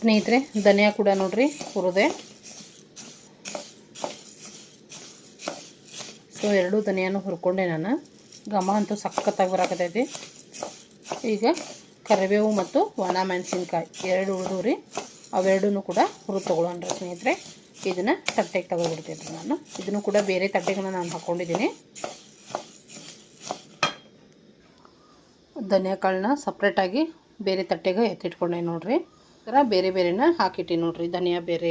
ಸ್ನೇಹಿತರೆ. ಧನಿಯಾ ಕೂಡ ನೋಡಿರಿ ಹುರಿದೆ. ಸೊ ಎರಡೂ ಧನಿಯಾನು ಹುರ್ಕೊಂಡೆ ನಾನು. ಘಮ ಅಂತೂ ಸಖತ್ತಾಗಿ ಬರಾಕತ್ತೈತಿ. ಈಗ ಕರಿಬೇವು ಮತ್ತು ಒಣ ಮೆಣಸಿನ್ಕಾಯಿ ಎರಡು ಉಳಿದವ್ರಿ, ಅವೆರಡೂ ಕೂಡ ಹುರಿದು ತೊಗೊಳ್ಳೋಣ್ರಿ ಸ್ನೇಹಿತರೆ. ಇದನ್ನು ತಟ್ಟೆಗೆ ತೆಗೆದುಬಿಡ್ತೀನಿ ರೀ ನಾನು. ಇದನ್ನು ಕೂಡ ಬೇರೆ ತಟ್ಟೆಗೆ ನಾನು ಹಾಕ್ಕೊಂಡಿದ್ದೀನಿ. ಧನಿಯಾ ಕಾಳನ್ನ ಸಪ್ರೇಟಾಗಿ ಬೇರೆ ತಟ್ಟೆಗೆ ಎತ್ತಿಟ್ಕೊಂಡೆ ನೋಡಿರಿ. ಈ ಥರ ಬೇರೆ ಬೇರೆನ ಹಾಕಿಟ್ಟಿ ನೋಡಿರಿ. ಧನಿಯಾ ಬೇರೆ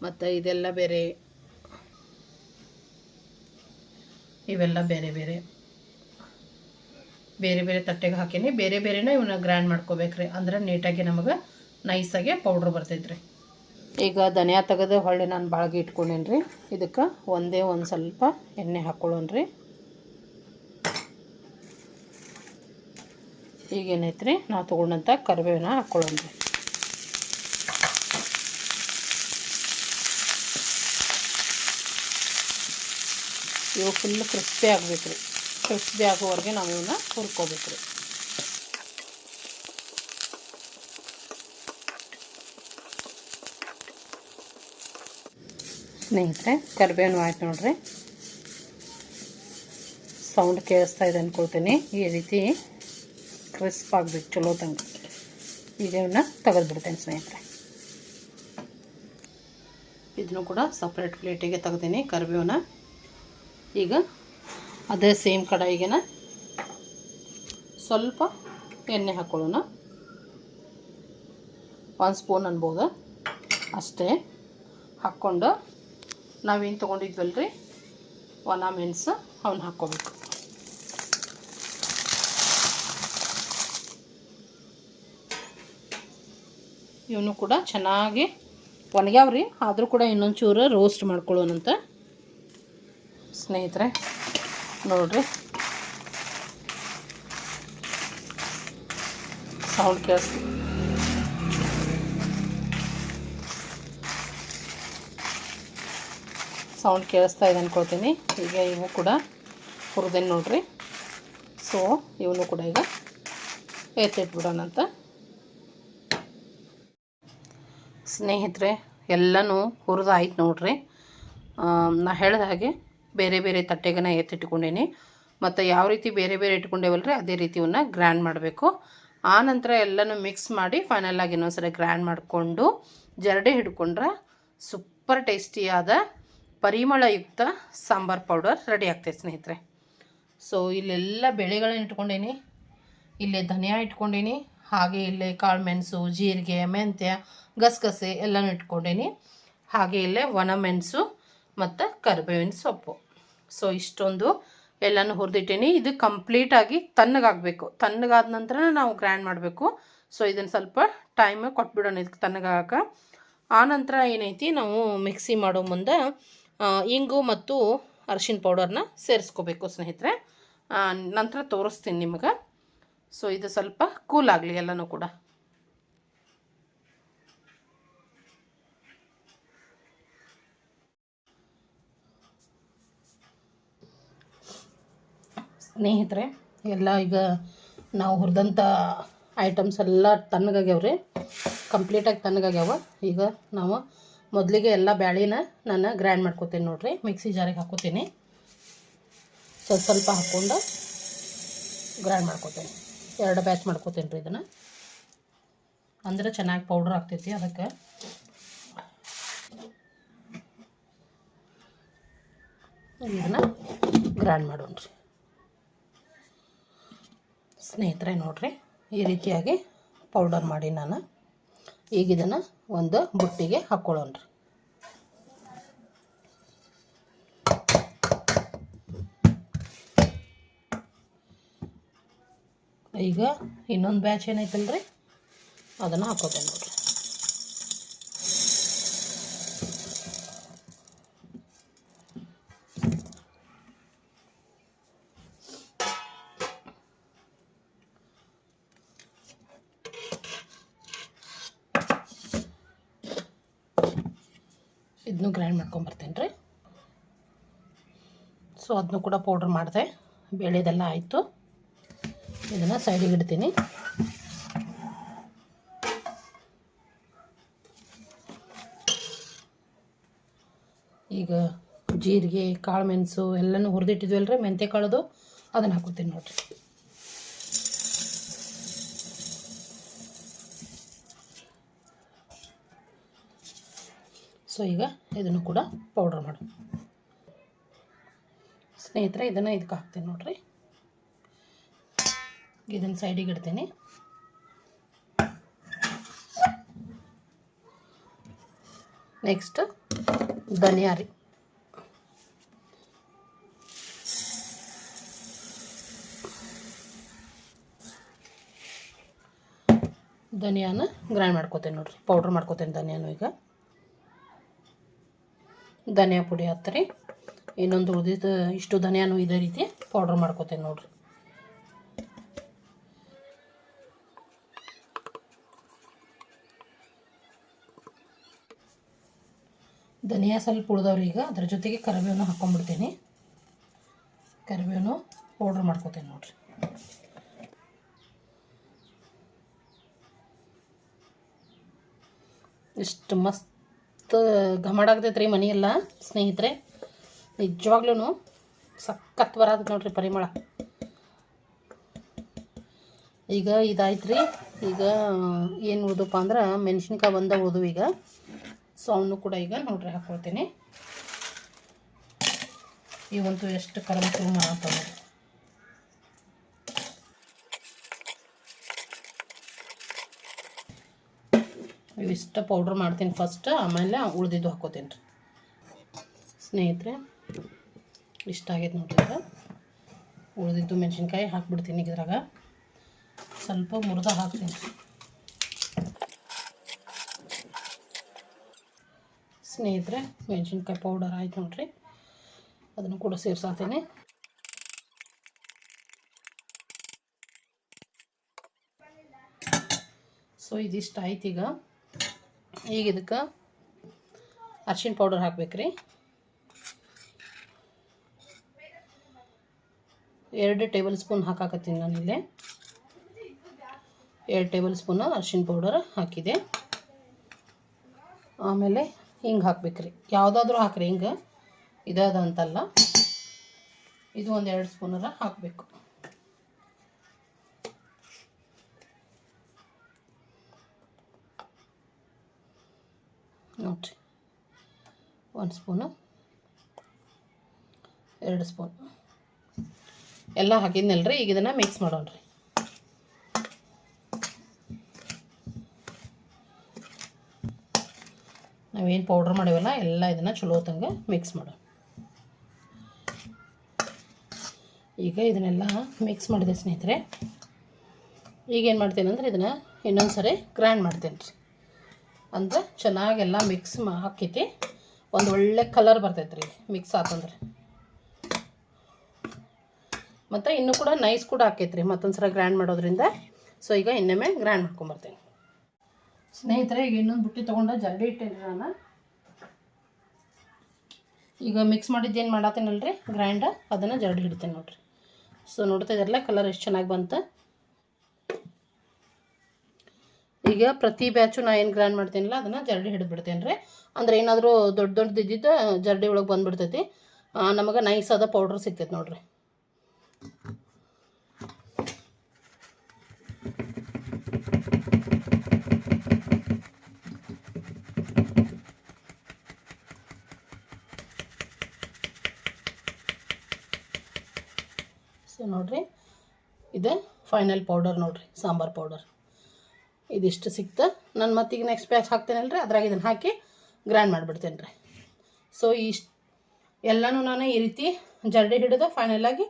ಮತ್ತು ಇದೆಲ್ಲ ಬೇರೆ, ಇವೆಲ್ಲ ಬೇರೆ ಬೇರೆ ಬೇರೆ ಬೇರೆ ತಟ್ಟೆಗೆ ಹಾಕೀನಿ. ಬೇರೆ ಬೇರೆನ ಇವನ್ನ ಗ್ರೈಂಡ್ ಮಾಡ್ಕೋಬೇಕ್ರಿ, ಅಂದ್ರೆ ನೀಟಾಗಿ ನಮಗೆ ನೈಸಾಗಿ ಪೌಡ್ರ್ ಬರ್ತೈತ್ರಿ. ಈಗ ಧನಿಯಾ ತೆಗೆದು ಹೊಳ್ಳಿ ನಾನು ಬಾಳ್ಗೆ ಇಟ್ಕೊಂಡೇನಿ ರೀ. ಇದಕ್ಕೆ ಒಂದೇ ಒಂದು ಸ್ವಲ್ಪ ಎಣ್ಣೆ ಹಾಕ್ಕೊಳ್ಳೋಣ್ರಿ. ಈಗೇನೈತ್ರಿ ನಾವು ತೊಗೊಂಡಂಥ ಕರಿಬೇವನ್ನ ಹಾಕ್ಕೊಳ್ಳೋಣ್ರಿ. ಇವು ಫುಲ್ ಕ್ರಿಸ್ಪಿ ಆಗಬೇಕು ರೀ. ಕ್ರಿಸ್ಪಿ ಆಗೋವರೆಗೆ ನಾವು ಇವನ್ನ ಹುರ್ಕೋಬೇಕು ರೀ. ಸ್ನೇಹಿತರೆ ಕರಿಬೇವು ಆಯ್ತು ನೋಡ್ರಿ. ಸೌಂಡ್ ಕೇಳಿಸ್ತಾ ಇದೆ ಅಂದ್ಕೊಳ್ತೀನಿ. ಈ ರೀತಿ ಕ್ರಿಸ್ಪ್ ಆಗಬೇಕು ಚಲೋ ತಂಗ. ಈಗ ಇವನ್ನ ತೆಗೆದುಬಿಡ್ತೇನೆ ಸ್ನೇಹಿತರೆ. ಇದನ್ನು ಕೂಡ ಸಪ್ರೇಟ್ ಪ್ಲೇಟಿಗೆ ತೆಗ್ದೀನಿ ಕರಿಬೇವನ್ನ. ಈಗ ಅದೇ ಸೇಮ್ ಕಡಾಯಿಗೆನ ಸ್ವಲ್ಪ ಎಣ್ಣೆ ಹಾಕ್ಕೊಳ್ಳೋಣ. 1 ಸ್ಪೂನ್ ಅನ್ಬೋದು ಅಷ್ಟೇ. ಹಾಕ್ಕೊಂಡು ನಾವೇನು ತೊಗೊಂಡಿದ್ವಲ್ರಿ ಒಣ ಮೆಣಸು ಅವನ್ನ ಹಾಕ್ಕೋಬೇಕು. ಇವನು ಕೂಡ ಚೆನ್ನಾಗಿ ಒಣಗ್ಯಾವ್ರಿ, ಆದರೂ ಕೂಡ ಇನ್ನೊಂದು ಚೂರು ರೋಸ್ಟ್ ಮಾಡ್ಕೊಳ್ಳೋಣಂತ ಸ್ನೇಹಿತರೆ. ನೋಡಿರಿ ಸೌಂಡ್ ಕೇಳಿಸ್ತಾ ಇದೆ ಅಂದ್ಕೊಳ್ತೀನಿ. ಈಗ ಇವು ಕೂಡ ಹುರಿದೇನು ನೋಡಿರಿ. ಸೊ ಇವನು ಕೂಡ ಈಗ ಎತ್ತಿಟ್ಬಿಡೋಣಂತ ಸ್ನೇಹಿತರೆ. ಎಲ್ಲನೂ ಹುರಿದಾಯ್ತು ನೋಡಿರಿ. ನಾ ಹೇಳಿದ ಹಾಗೆ ಬೇರೆ ಬೇರೆ ತಟ್ಟೆಗೆ ಎತ್ತಿಟ್ಕೊಂಡೇನಿ. ಮತ್ತು ಯಾವ ರೀತಿ ಬೇರೆ ಬೇರೆ ಇಟ್ಕೊಂಡೇವಲ್ರಿ ಅದೇ ರೀತಿ ಇವನ್ನ ಗ್ರ್ಯಾಂಡ್ ಮಾಡಬೇಕು. ಆನಂತರ ಎಲ್ಲನೂ ಮಿಕ್ಸ್ ಮಾಡಿ ಫೈನಲಾಗಿ ಇನ್ನೊಂದ್ಸರಿ ಗ್ರ್ಯಾಂಡ್ ಮಾಡಿಕೊಂಡು ಜರಡಿ ಹಿಡ್ಕೊಂಡ್ರೆ ಸೂಪರ್ ಟೇಸ್ಟಿಯಾದ ಪರಿಮಳಯುಕ್ತ ಸಾಂಬಾರು ಪೌಡರ್ ರೆಡಿ ಆಗ್ತೈತೆ ಸ್ನೇಹಿತರೆ. ಸೊ ಇಲ್ಲೆಲ್ಲ ಬೇಳೆಗಳನ್ನ ಇಟ್ಕೊಂಡೇನಿ. ಇಲ್ಲೇ ಧನಿಯಾ ಇಟ್ಕೊಂಡೇನಿ, ಹಾಗೆ ಇಲ್ಲೇ ಕಾಳು ಮೆಣಸು, ಜೀರಿಗೆ, ಮೆಂತ್ಯ, ಗಸಗಸೆ ಎಲ್ಲನೂ ಇಟ್ಕೊಂಡೇನಿ. ಹಾಗೆ ಇಲ್ಲೇ ಒಣ ಮೆಣಸು ಮತ್ತು ಕರಿಬೇವಿನ ಸೊಪ್ಪು. ಸೊ ಇಷ್ಟೊಂದು ಎಲ್ಲನೂ ಹುರಿದಿಟ್ಟೀನಿ. ಇದು ಕಂಪ್ಲೀಟಾಗಿ ತಣ್ಣಗಾಗಬೇಕು. ತಣ್ಣಗಾದ ನಂತರ ನಾವು ಗ್ರ್ಯಾಂಡ್ ಮಾಡಬೇಕು. ಸೊ ಇದನ್ನು ಸ್ವಲ್ಪ ಟೈಮ್ ಕೊಟ್ಬಿಡೋಣ ಇದಕ್ಕೆ ತಣ್ಣಗಾಗಕ್ಕೆ. ಆನಂತರ ಏನೈತಿ ನಾವು ಮಿಕ್ಸಿ ಮಾಡೋ ಮುಂದೆ ಇಂಗು ಮತ್ತು ಅರಿಶಿನ ಪೌಡರ್ನ ಸೇರಿಸ್ಕೋಬೇಕು ಸ್ನೇಹಿತರೆ. ನಂತರ ತೋರಿಸ್ತೀನಿ ನಿಮಗೆ. ಸೊ ಇದು ಸ್ವಲ್ಪ ಕೂಲ್ ಆಗಲಿ ಎಲ್ಲನೂ ಕೂಡ. ಸ್ನೇಹಿತರೆ ಎಲ್ಲ ಈಗ ನಾವು ಹುರಿದಂಥ ಐಟಮ್ಸ್ ಎಲ್ಲ ತಣ್ಣಗಾಗ್ಯಾವ್ರಿ, ಕಂಪ್ಲೀಟಾಗಿ ತಣ್ಣಗಾಗ್ಯಾವ. ಈಗ ನಾವು ಮೊದಲಿಗೆ ಎಲ್ಲ ಬ್ಯಾಳಿನ ನಾನು ಗ್ರ್ಯಾಂಡ್ ಮಾಡ್ಕೋತೀನಿ ನೋಡಿರಿ. ಮಿಕ್ಸಿ ಜಾರಿಗೆ ಹಾಕೋತೀನಿ. ಸ್ವಲ್ಪ ಹಾಕ್ಕೊಂಡು ಗ್ರ್ಯಾಂಡ್ ಮಾಡ್ಕೋತೀನಿ. 2 ಬ್ಯಾಚ್ ಮಾಡ್ಕೋತೀನಿ ರೀ ಇದನ್ನು, ಅಂದರೆ ಚೆನ್ನಾಗಿ ಪೌಡ್ರ್ ಆಗ್ತೈತಿ. ಅದಕ್ಕೆ ಇದನ್ನು ಗ್ರ್ಯಾಂಡ್ ಮಾಡೋಣ ರೀ ಸ್ನೇಹಿತರೆ. ನೋಡಿರಿ ಈ ರೀತಿಯಾಗಿ ಪೌಡರ್ ಮಾಡಿ ನಾನು ಈಗ ಇದನ್ನು ಒಂದು ಬುಟ್ಟಿಗೆ ಹಾಕ್ಕೊಳ್ಳೋಣ ರೀ. ಈಗ ಇನ್ನೊಂದು ಬ್ಯಾಚ್ ಏನೈತಲ್ರಿ ಅದನ್ನು ಹಾಕೋತೇನೆ ನೋಡಿರಿ. ಇದನ್ನು ಗ್ರೈಂಡ್ ಮಾಡ್ಕೊಂಬರ್ತೀನಿ ರೀ. ಸೊ ಅದನ್ನು ಕೂಡ ಪೌಡ್ರ್ ಮಾಡಿದೆ. ಬೇಳೆದೆಲ್ಲ ಆಯಿತು. ಇದನ್ನು ಸೈಡಿಗೆ ಇಡ್ತೀನಿ. ಈಗ ಜೀರಿಗೆ, ಕಾಳು ಮೆಣಸು ಎಲ್ಲನೂ ಹುರಿದಿಟ್ಟಿದ್ವಲ್ರಿ, ಮೆಂತ್ಯ ಕಾಳದು ಅದನ್ನು ಹಾಕೋತೀನಿ ನೋಡಿರಿ. ಸೊ ಈಗ ಇದನ್ನು ಕೂಡ ಪೌಡ್ರ್ ಮಾಡು ಸ್ನೇಹಿತರೆ. ಇದನ್ನು ಇದಕ್ಕೆ ಹಾಕ್ತೀನಿ ನೋಡಿರಿ. ಇದನ್ನು ಸೈಡಿಗೆ ಇಡ್ತೀನಿ. ನೆಕ್ಸ್ಟ್ ಧನಿಯಾ ರೀ. ಧನಿಯಾನ ಗ್ರೈಂಡ್ ಮಾಡ್ಕೋತೇನೆ ನೋಡಿರಿ, ಪೌಡ್ರ್ ಮಾಡ್ಕೋತೇನೆ ಧನಿಯಾನು. ಈಗ ಧನಿಯಾ ಪುಡಿ ಹಾಕ್ತೀರಿ. ಇನ್ನೊಂದು ಉಳಿದಿದ್ದು ಇಷ್ಟು ಧನಿಯಾನು ಇದೇ ರೀತಿ ಪೌಡ್ರ್ ಮಾಡ್ಕೋತೇನೆ ನೋಡಿರಿ. ಧನಿಯಾ ಸ್ವಲ್ಪ ಉಳಿದವ್ರಿ. ಈಗ ಅದ್ರ ಜೊತೆಗೆ ಕರಿಬೇವನ್ನು ಹಾಕ್ಕೊಂಡ್ಬಿಡ್ತೀನಿ. ಕರಿಬೇವನ್ನು ಪೌಡ್ರ್ ಮಾಡ್ಕೋತೇನೆ ನೋಡಿರಿ. ಇಷ್ಟು ಮಸ್ತ್ ಮಸ್ತ್ ಘಮಡ ಆಗ್ತೈತೆ ರೀ ಮನೆ ಎಲ್ಲ ಸ್ನೇಹಿತರೆ. ನಿಜವಾಗ್ಲೂ ಸಖತ್ ಬರತ್ತೆ ನೋಡ್ರಿ ಪರಿಮಳ. ಈಗ ಇದಾಯ್ತು ರೀ. ಈಗ ಏನು ಉಳಿದಪ್ಪ ಅಂದ್ರೆ ಮೆಣಸಿನ್ಕಾಯಿ ಒಂದ ಉಳಿದು ಈಗ. ಸೊ ಅವನು ಕೂಡ ಈಗ ನೋಡ್ರಿ ಹಾಕ್ಕೊಳ್ತೀನಿ. ಇವಂತೂ ಎಷ್ಟು ಕರಮ್ ಮಾಡತ್ತವ. ಇವಿಷ್ಟ ಪೌಡ್ರ್ ಮಾಡ್ತೀನಿ ಫಸ್ಟ್, ಆಮೇಲೆ ಉಳಿದಿದ್ದು ಹಾಕ್ಕೋತೀನಿ ರೀ ಸ್ನೇಹಿತರೆ. ಇಷ್ಟ ಆಗೈತೆ ನೋಡ್ರಿ. ಈಗ ಉಳಿದಿದ್ದು ಮೆಣಸಿನ್ಕಾಯಿ ಹಾಕ್ಬಿಡ್ತೀನಿ. ಇದ್ರಾಗ ಸ್ವಲ್ಪ ಮುರಿದ ಹಾಕ್ತೀನಿ ಸ್ನೇಹಿತರೆ. ಮೆಣಸಿನ್ಕಾಯಿ ಪೌಡರ್ ಆಯ್ತು ನೋಡ್ರಿ, ಅದನ್ನು ಕೂಡ ಸೇರಿಸಾತೀನಿ. ಸೊ ಇದಿಷ್ಟು ಆಯ್ತು. ಈಗ ಇದಕ್ಕೆ ಅರಿಶಿನ ಪೌಡರ್ ಹಾಕ್ಬೇಕ್ರಿ. 2 ಟೇಬಲ್ ಸ್ಪೂನ್ ಹಾಕಾಕತ್ತೀನಿ ನಾನಿಲ್ಲಿ. 2 ಟೇಬಲ್ ಸ್ಪೂನು ಅರಿಶಿನ ಪೌಡರ್ ಹಾಕಿದೆ. ಆಮೇಲೆ ಹಿಂಗೆ ಹಾಕ್ಬೇಕ್ರಿ. ಯಾವುದಾದ್ರೂ ಹಾಕ್ರಿ, ಹಿಂಗೆ ಇದಾದ ಅಂತಲ್ಲ. ಇದು ಒಂದು 2 ಸ್ಪೂನರ ಹಾಕಬೇಕು ನೋಡ್ರಿ. 1 ಸ್ಪೂನು, 2 ಸ್ಪೂನ್ ಎಲ್ಲ ಹಾಕಿದ್ನಲ್ರಿ. ಈಗ ಇದನ್ನು ಮಿಕ್ಸ್ ಮಾಡೋಣ್ರಿ. ನಾವೇನು ಪೌಡ್ರ್ ಮಾಡೀವಲ್ಲ ಎಲ್ಲ ಇದನ್ನು ಚಲೋ ಹೊತ್ತಂಗೆ ಮಿಕ್ಸ್ ಮಾಡೋಣ. ಈಗ ಇದನ್ನೆಲ್ಲ ಮಿಕ್ಸ್ ಮಾಡಿದೆ ಸ್ನೇಹಿತರೆ. ಈಗೇನು ಮಾಡ್ತೇನೆ ಅಂದರೆ ಇದನ್ನು ಇನ್ನೊಂದು ಸರಿ ಗ್ರೈಂಡ್ ಮಾಡ್ತೇನೆ ರೀ. ಅಂದ್ರೆ ಚೆನ್ನಾಗೆಲ್ಲ ಮಿಕ್ಸ್ ಹಾಕೈತಿ. ಒಂದು ಒಳ್ಳೆ ಕಲರ್ ಬರ್ತೈತೆ ರೀ ಮಿಕ್ಸ್ ಆತಂದ್ರೆ. ಮತ್ತು ಇನ್ನೂ ಕೂಡ ನೈಸ್ ಕೂಡ ಆಕೈತೆ ರೀ ಮತ್ತೊಂದು ಸಲ ಗ್ರೈಂಡ್ ಮಾಡೋದ್ರಿಂದ. ಸೊ ಈಗ ಇನ್ನೊಮ್ಮೆ ಗ್ರೈಂಡ್ ಮಾಡ್ಕೊಂಬರ್ತೇನೆ ಸ್ನೇಹಿತರೆ. ಈಗ ಇನ್ನೊಂದು ಬುಟ್ಟಿ ತೊಗೊಂಡು ಜಲ್ದಿ ಇಟ್ಟೇನೆ ನಾನು. ಈಗ ಮಿಕ್ಸ್ ಮಾಡಿದ್ದೇನು ಮಾಡತ್ತೇನಲ್ರಿ ಗ್ರೈಂಡ್, ಅದನ್ನು ಜಲ್ದಿ ಹಿಡಿತೇನೆ ನೋಡಿರಿ. ಸೊ ನೋಡ್ತಾ ಇದ್ದಾರಲ್ಲ ಕಲರ್ ಎಷ್ಟು ಚೆನ್ನಾಗಿ ಬಂತು. ಈಗ ಪ್ರತಿ ಬ್ಯಾಚು ನಾ ಏನು ಗ್ರೈಂಡ್ ಮಾಡ್ತೀನಲ್ಲ ಅದನ್ನು ಜಲ್ದಿ ಹಿಡಿದ್ಬಿಡ್ತೇನೆ ರೀ. ಅಂದ್ರೆ ಏನಾದರೂ ದೊಡ್ಡದು ಇದ್ದಿದ್ದು ಜಲ್ದಿ ಒಳಗೆ ಬಂದುಬಿಡ್ತೈತಿ. ನಮಗೆ ನೈಸ್ ಆದ ಪೌಡ್ರ್ ಸಿಗ್ತೈತೆ ನೋಡಿರಿ. ಸೊ ನೋಡಿರಿ, ಇದು ಫೈನಲ್ ಪೌಡರ್ ನೋಡಿರಿ, ಸಾಂಬಾರು ಪೌಡರ್. ಇದಿಷ್ಟು ಸಿಕ್ತು. ನಾನು ಮತ್ತೀಗ ನೆಕ್ಸ್ಟ್ ಬ್ಯಾಚ್ ಹಾಕ್ತೇನಲ್ರಿ, ಅದ್ರಾಗ ಇದನ್ನು ಹಾಕಿ ಗ್ರೈಂಡ್ ಮಾಡಿಬಿಡ್ತೇನೆ ರೀ. ಸೊ ಇಷ್ಟು ಎಲ್ಲನೂ ನಾನು ಈ ರೀತಿ ಜಲ್ದಿ ಹಿಡಿದು ಫೈನಲಾಗಿ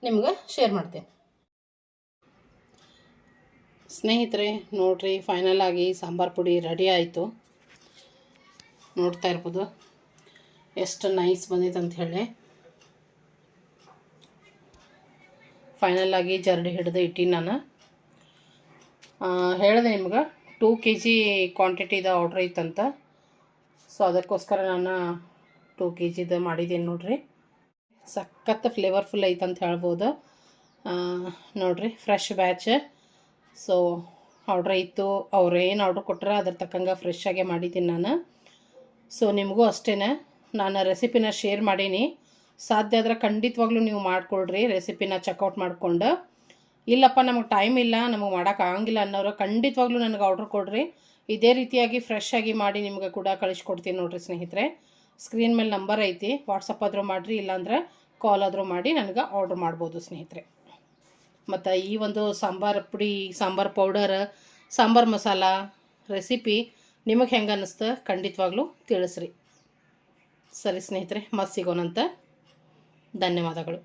ನಿಮ್ಗೆ ಶೇರ್ ಮಾಡ್ತೇನೆ ಸ್ನೇಹಿತರೆ. ನೋಡಿರಿ, ಫೈನಲಾಗಿ ಸಾಂಬಾರು ಪುಡಿ ರೆಡಿ ಆಯಿತು. ನೋಡ್ತಾ ಇರ್ಬೋದು ಎಷ್ಟು ನೈಸ್ ಬಂದಿತ್ತು ಅಂತ ಹೇಳಿ. ಫೈನಲಾಗಿ ಜಲ್ದಿ ಹಿಡಿದು ಇಟ್ಟಿನಿ ನಾನು. ಹೇಳಿದೆ ನಿಮ್ಗೆ 2 kg ಕ್ವಾಂಟಿಟಿದ ಆರ್ಡ್ರ್ ಇತ್ತಂತ. ಸೊ ಅದಕ್ಕೋಸ್ಕರ ನಾನು 2 kgದು ಮಾಡಿದ್ದೀನಿ ನೋಡಿರಿ. ಸಖತ್ ಫ್ಲೇವರ್ಫುಲ್ ಐತಂತ ಹೇಳ್ಬೋದು ನೋಡಿರಿ. Fresh batch. ಸೊ ಆರ್ಡ್ರ್ ಇತ್ತು, ಅವ್ರು ಏನು ಆರ್ಡ್ರ್ ಕೊಟ್ಟರೆ ಅದ್ರ ತಕ್ಕಂಗೆ ಫ್ರೆಶ್ ಆಗೇ ಮಾಡಿದ್ದೀನಿ ನಾನು. ಸೊ ನಿಮಗೂ ಅಷ್ಟೇ ನಾನು ರೆಸಿಪಿನ ಶೇರ್ ಮಾಡೀನಿ. ಸಾಧ್ಯ ಆದರೆ ಖಂಡಿತವಾಗ್ಲೂ ನೀವು ಮಾಡಿಕೊಡ್ರಿ ರೆಸಿಪಿನ ಚೆಕ್ಔಟ್ ಮಾಡಿಕೊಂಡು. ಇಲ್ಲಪ್ಪ ನಮಗೆ ಟೈಮ್ ಇಲ್ಲ, ನಮಗೆ ಮಾಡೋಕ್ಕಾಗಂಗಿಲ್ಲ ಅನ್ನೋರು ಖಂಡಿತವಾಗ್ಲೂ ನನಗೆ ಆರ್ಡ್ರ್ ಕೊಡ್ರಿ. ಇದೇ ರೀತಿಯಾಗಿ ಫ್ರೆಶ್ ಆಗಿ ಮಾಡಿ ನಿಮಗೆ ಕೂಡ ಕಳಿಸ್ಕೊಡ್ತೀನಿ ನೋಡಿರಿ ಸ್ನೇಹಿತರೆ. ಸ್ಕ್ರೀನ್ ಮೇಲೆ ನಂಬರ್ ಐತಿ, ವಾಟ್ಸಪ್ ಆದರೂ ಮಾಡಿರಿ, ಇಲ್ಲಾಂದರೆ ಕಾಲ್ ಆದರೂ ಮಾಡಿ ನನಗೆ ಆರ್ಡ್ರ್ ಮಾಡ್ಬೋದು ಸ್ನೇಹಿತರೆ. ಮತ್ತು ಈ ಒಂದು ಸಾಂಬಾರು ಪುಡಿ, ಸಾಂಬಾರು ಪೌಡರ್, ಸಾಂಬಾರು ಮಸಾಲ ರೆಸಿಪಿ ನಿಮಗೆ ಹೆಂಗೆ ಅನ್ನಿಸ್ತು ಖಂಡಿತವಾಗ್ಲೂ ತಿಳಿಸ್ರಿ. ಸರಿ ಸ್ನೇಹಿತರೆ, ಮತ್ತೆ ಸಿಗೋಣಂತ. ಧನ್ಯವಾದಗಳು.